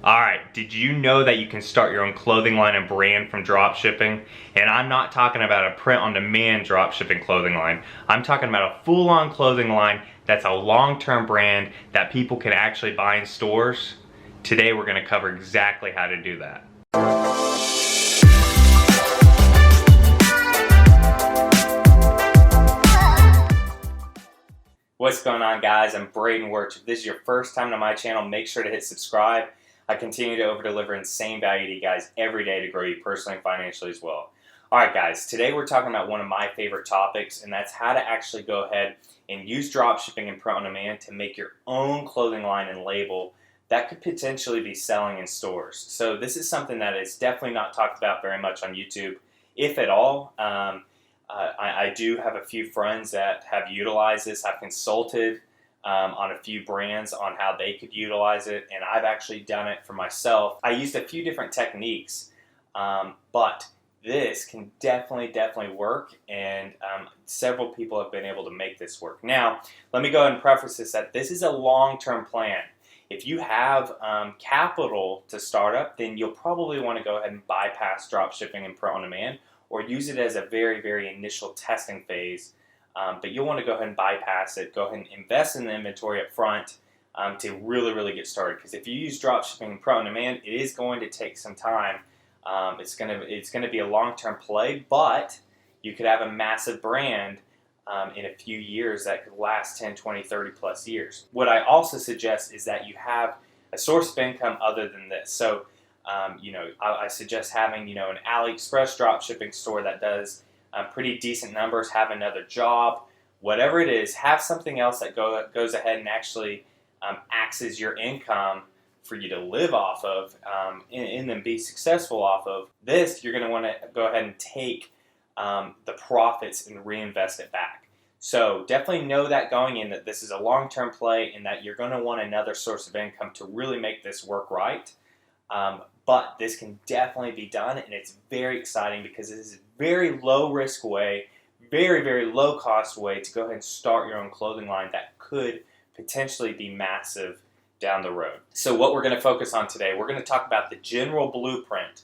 Alright, did you know that you can start your own clothing line and brand from dropshipping? And I'm not talking about a print-on-demand dropshipping clothing line. I'm talking about a full-on clothing line that's a long-term brand that people can actually buy in stores. Today we're going to cover exactly how to do that. What's going on, guys? I'm Braden Wuerch. If this is your first time to my channel, make sure to hit subscribe. I continue to over-deliver insane value to you guys every day to grow you personally and financially as well. Alright guys, today we're talking about one of my favorite topics, and that's how to actually go ahead and use dropshipping and print-on-demand to make your own clothing line and label that could potentially be selling in stores. So this is something that is definitely not talked about very much on YouTube, if at all. I do have a few friends that have utilized this. I've consulted on a few brands on how they could utilize it, and I've actually done it for myself. I used a few different techniques, but this can definitely work, and several people have been able to make this work. Now, let me go ahead and preface this that this is a long-term plan. If you have capital to start up, then you'll probably want to go ahead and bypass dropshipping and print-on-demand, or use it as a very initial testing phase. But you'll want to go ahead and bypass it. Go ahead and invest in the inventory up front to really get started. Because if you use dropshipping and print-on-demand, it is going to take some time. It's gonna be a long-term play, but you could have a massive brand in a few years that could last 10, 20, 30 plus years. What I also suggest is that you have a source of income other than this. So I suggest having an AliExpress dropshipping store that does pretty decent numbers, have another job, whatever it is, have something else that goes ahead and actually acts as your income for you to live off of and then be successful off of. This, you're going to want to go ahead and take the profits and reinvest it back. So definitely know that going in that this is a long-term play and that you're going to want another source of income to really make this work right. But this can definitely be done, and it's very exciting because it is a very low-risk way, very low-cost way to go ahead and start your own clothing line that could potentially be massive down the road. So what we're going to focus on today, we're going to talk about the general blueprint,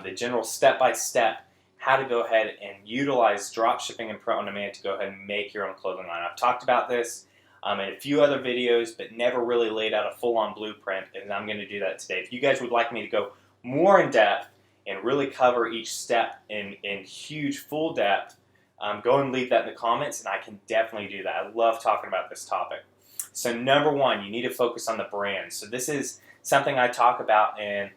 the general step-by-step, how to go ahead and utilize dropshipping and print-on-demand to go ahead and make your own clothing line. I've talked about this in a few other videos, but never really laid out a full-on blueprint, and I'm going to do that today. If you guys would like me to go more in depth and really cover each step in huge full depth, go and leave that in the comments, and I can definitely do that. I love talking about this topic. So number one, you need to focus on the brand. So this is something I talk about in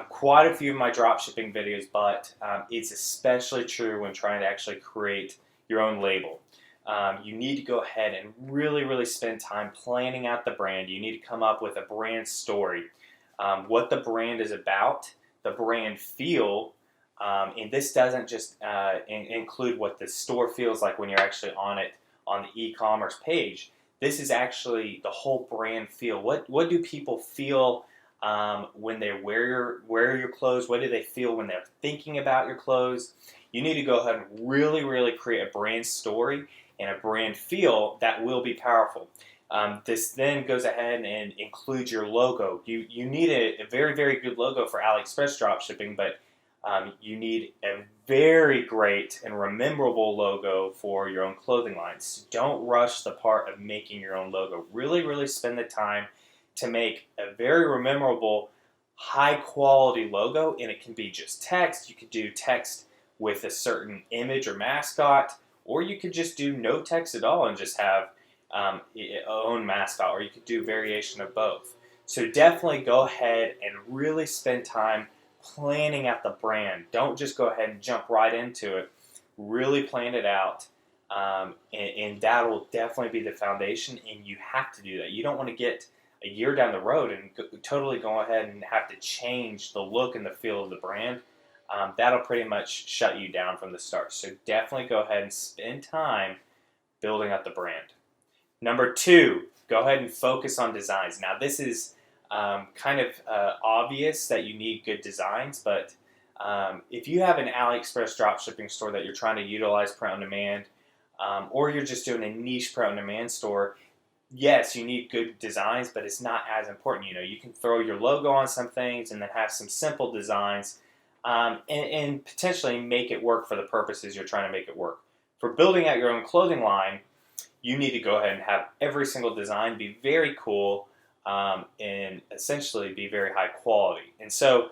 quite a few of my dropshipping videos, but it's especially true when trying to actually create your own label. You need to go ahead and really spend time planning out the brand. You need to come up with a brand story, what the brand is about, the brand feel, and this doesn't just include what the store feels like when you're actually on it on the e-commerce page. This is actually the whole brand feel. What do people feel when they wear your clothes? What do they feel when they're thinking about your clothes? You need to go ahead and really create a brand story and a brand feel that will be powerful. This then goes ahead and includes your logo. You need a very good logo for AliExpress dropshipping, but you need a very great and memorable logo for your own clothing lines. Don't rush the part of making your own logo. Really spend the time to make a very memorable, high quality logo, and it can be just text. You could do text with a certain image or mascot, or you could just do no text at all and just have your own mascot, or you could do variation of both. So definitely go ahead and really spend time planning out the brand. Don't just go ahead and jump right into it. Really plan it out, and that will definitely be the foundation, and you have to do that. You don't want to get a year down the road and totally go ahead and have to change the look and the feel of the brand. That'll pretty much shut you down from the start. So definitely go ahead and spend time building up the brand. Number two, go ahead and focus on designs. Now this is kind of obvious that you need good designs, but if you have an AliExpress dropshipping store that you're trying to utilize print-on-demand, or you're just doing a niche print-on-demand store, yes, you need good designs, but it's not as important. You can throw your logo on some things and then have some simple designs, and potentially make it work for the purposes you're trying to make it work. For building out your own clothing line, you need to go ahead and have every single design be very cool, and essentially be very high quality. And so,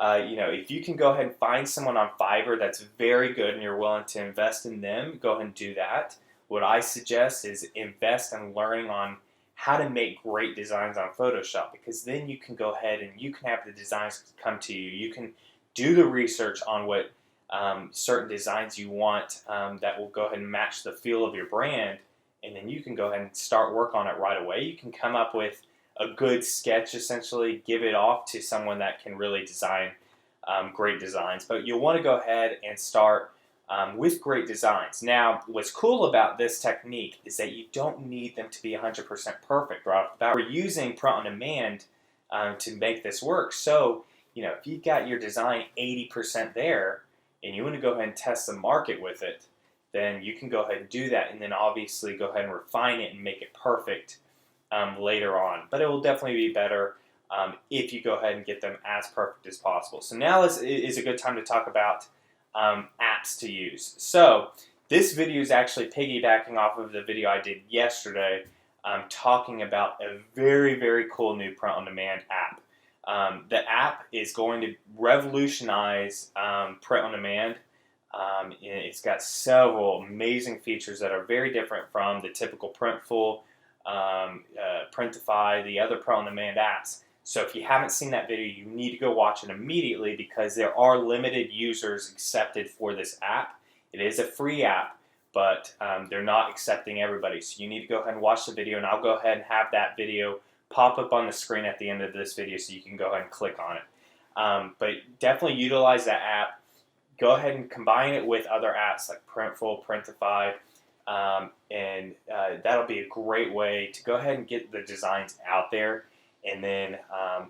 if you can go ahead and find someone on Fiverr that's very good and you're willing to invest in them, go ahead and do that. What I suggest is invest in learning on how to make great designs on Photoshop, because then you can go ahead and you can have the designs come to you. You can do the research on what certain designs you want, that will go ahead and match the feel of your brand, and then you can go ahead and start work on it right away. You can come up with a good sketch, essentially, give it off to someone that can really design great designs. But you'll want to go ahead and start with great designs. Now, what's cool about this technique is that you don't need them to be 100% perfect right off the bat. We're using print on demand to make this work. So, if you've got your design 80% there and you want to go ahead and test the market with it, then you can go ahead and do that, and then obviously go ahead and refine it and make it perfect later on. But it will definitely be better if you go ahead and get them as perfect as possible. So now is a good time to talk about apps to use. So this video is actually piggybacking off of the video I did yesterday, talking about a very, very cool new print-on-demand app. The app is going to revolutionize print-on-demand. It's got several amazing features that are very different from the typical Printful, Printify, the other print-on-demand apps. So if you haven't seen that video, you need to go watch it immediately, because there are limited users accepted for this app. It is a free app, but they're not accepting everybody. So you need to go ahead and watch the video, and I'll go ahead and have that video pop up on the screen at the end of this video so you can go ahead and click on it. But definitely utilize that app. Go ahead and combine it with other apps like Printful, Printify, and that'll be a great way to go ahead and get the designs out there. And then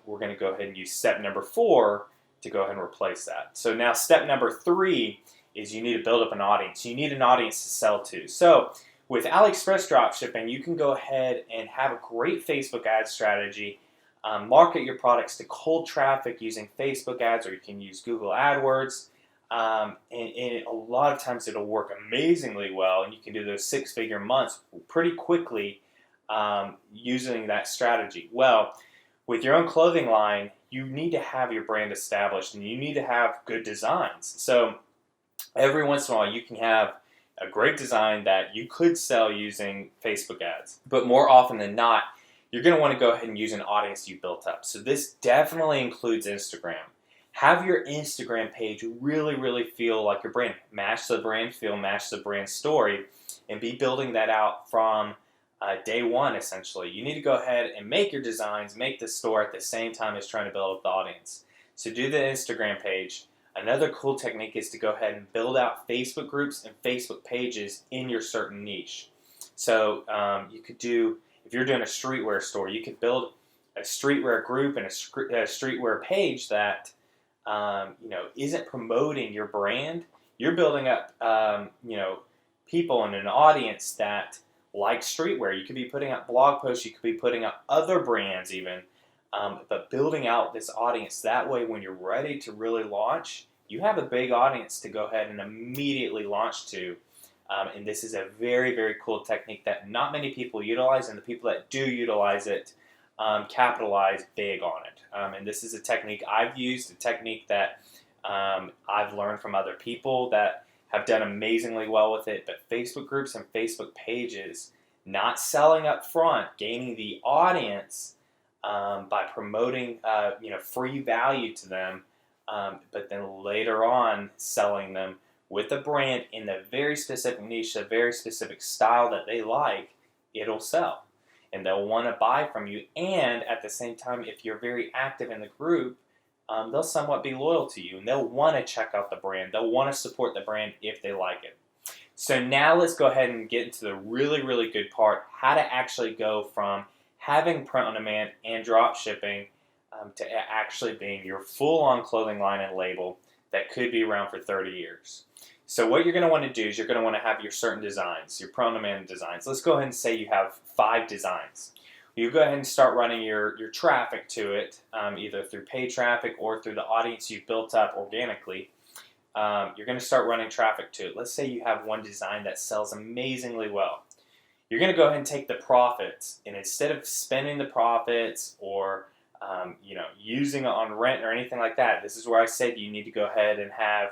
we're going to go ahead and use step number 4 to go ahead and replace that. So now step number 3 is you need to build up an audience. You need an audience to sell to. So with AliExpress dropshipping, you can go ahead and have a great Facebook ad strategy. Market your products to cold traffic using Facebook ads, or you can use Google AdWords. And a lot of times it'll work amazingly well, and you can do those 6-figure months pretty quickly using that strategy. Well, with your own clothing line, you need to have your brand established, and you need to have good designs. So every once in a while, you can have a great design that you could sell using Facebook ads. But more often than not, you're going to want to go ahead and use an audience you built up. So this definitely includes Instagram. Have your Instagram page really, really feel like your brand. Match the brand feel, match the brand story, and be building that out from day one, essentially. You need to go ahead and make your designs, make the store at the same time as trying to build up the audience. So do the Instagram page. Another cool technique is to go ahead and build out Facebook groups and Facebook pages in your certain niche. So you could do, if you're doing a streetwear store, you could build a streetwear group and a streetwear page that isn't promoting your brand. You're building up people and an audience that like streetwear. You could be putting out blog posts, you could be putting out other brands even, but building out this audience. That way, when you're ready to really launch, you have a big audience to go ahead and immediately launch to. And this is a very, very cool technique that not many people utilize, and the people that do utilize it capitalize big on it. And this is a technique I've used, a technique that I've learned from other people that have done amazingly well with it. But Facebook groups and Facebook pages, not selling up front, gaining the audience by promoting free value to them, but then later on selling them with a brand in the very specific niche, a very specific style that they like, it'll sell. And they'll want to buy from you. And at the same time, if you're very active in the group, they'll somewhat be loyal to you. And they'll want to check out the brand. They'll want to support the brand if they like it. So now let's go ahead and get into the really, really good part, how to actually go from having print on demand and drop shipping to actually being your full-on clothing line and label that could be around for 30 years. So what you're going to want to do is you're going to want to have your certain designs, your pro-on-demand designs. Let's go ahead and say you have 5 designs. You go ahead and start running your traffic to it, either through paid traffic or through the audience you've built up organically. You're going to start running traffic to it. Let's say you have one design that sells amazingly well. You're going to go ahead and take the profits, and instead of spending the profits or using it on rent or anything like that, this is where I said you need to go ahead and have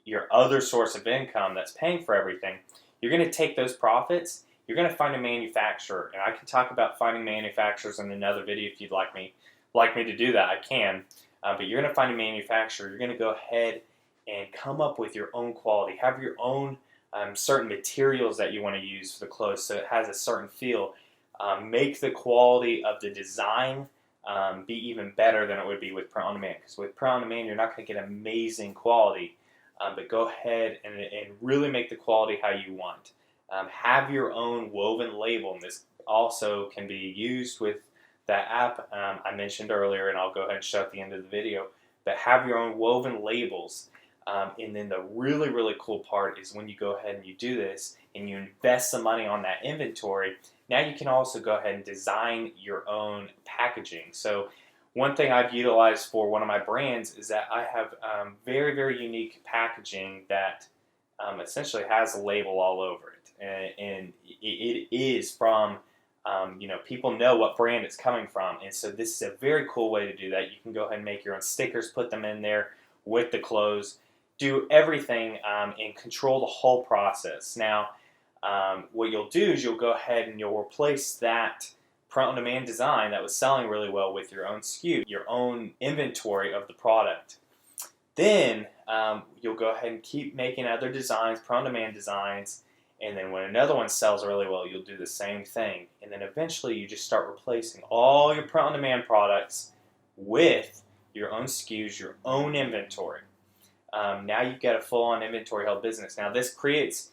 your other source of income that's paying for everything. You're going to take those profits. You're going to find a manufacturer, and I can talk about finding manufacturers in another video if you'd like me to do that. I can, but you're going to find a manufacturer. You're going to go ahead and come up with your own quality. Have your own certain materials that you want to use for the clothes, so it has a certain feel. Make the quality of the design be even better than it would be with print-on-demand. Because with print-on-demand, you're not going to get amazing quality, but go ahead and really make the quality how you want. Have your own woven label, and this also can be used with that app I mentioned earlier, and I'll go ahead and show at the end of the video. But have your own woven labels. And then the really, really cool part is when you go ahead and you do this and you invest some money on that inventory, now you can also go ahead and design your own packaging. So one thing I've utilized for one of my brands is that I have very, very unique packaging that essentially has a label all over it. And it is from, people know what brand it's coming from. And so this is a very cool way to do that. You can go ahead and make your own stickers, put them in there with the clothes. Do everything and control the whole process. Now, what you'll do is you'll go ahead and you'll replace that print-on-demand design that was selling really well with your own SKU, your own inventory of the product. Then you'll go ahead and keep making other designs, print-on-demand designs, and then when another one sells really well, you'll do the same thing. And then eventually you just start replacing all your print-on-demand products with your own SKUs, your own inventory. Now you've got a full-on inventory held business. Now this creates,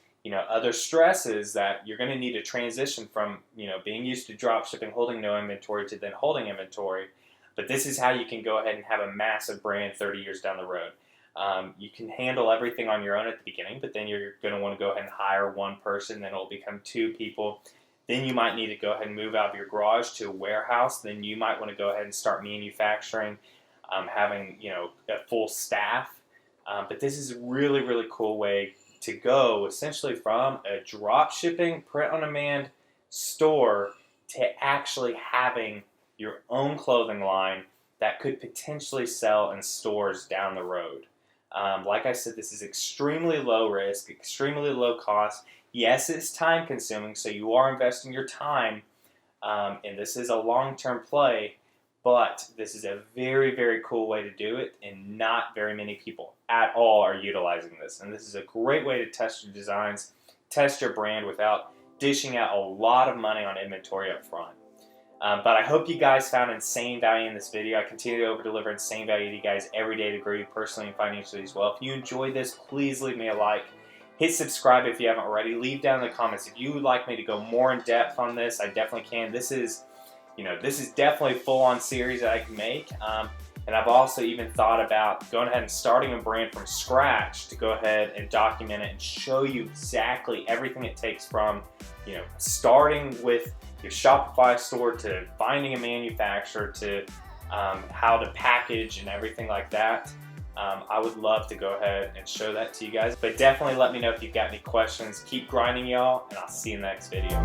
other stresses that you're going to need to transition from, being used to drop shipping, holding no inventory, to then holding inventory. But this is how you can go ahead and have a massive brand 30 years down the road. You can handle everything on your own at the beginning, but then you're going to want to go ahead and hire one person, then it'll become 2 people. Then you might need to go ahead and move out of your garage to a warehouse. Then you might want to go ahead and start manufacturing, having, a full staff. But this is a really, really cool way to go, essentially from a drop shipping print-on-demand store to actually having your own clothing line that could potentially sell in stores down the road. Like I said, this is extremely low risk, extremely low cost. Yes, it's time consuming, so you are investing your time, and this is a long-term play. But this is a very, very cool way to do it, and not very many people at all are utilizing this. And this is a great way to test your designs, test your brand without dishing out a lot of money on inventory up front. But I hope you guys found insane value in this video. I continue to over-deliver insane value to you guys every day to grow you personally and financially as well. If you enjoyed this, please leave me a like. Hit subscribe if you haven't already. Leave down in the comments if you would like me to go more in depth on this. I definitely can. This is definitely a full-on series that I can make. And I've also even thought about going ahead and starting a brand from scratch to go ahead and document it and show you exactly everything it takes from, starting with your Shopify store to finding a manufacturer to how to package and everything like that. I would love to go ahead and show that to you guys. But definitely let me know if you've got any questions. Keep grinding, y'all, and I'll see you in the next video.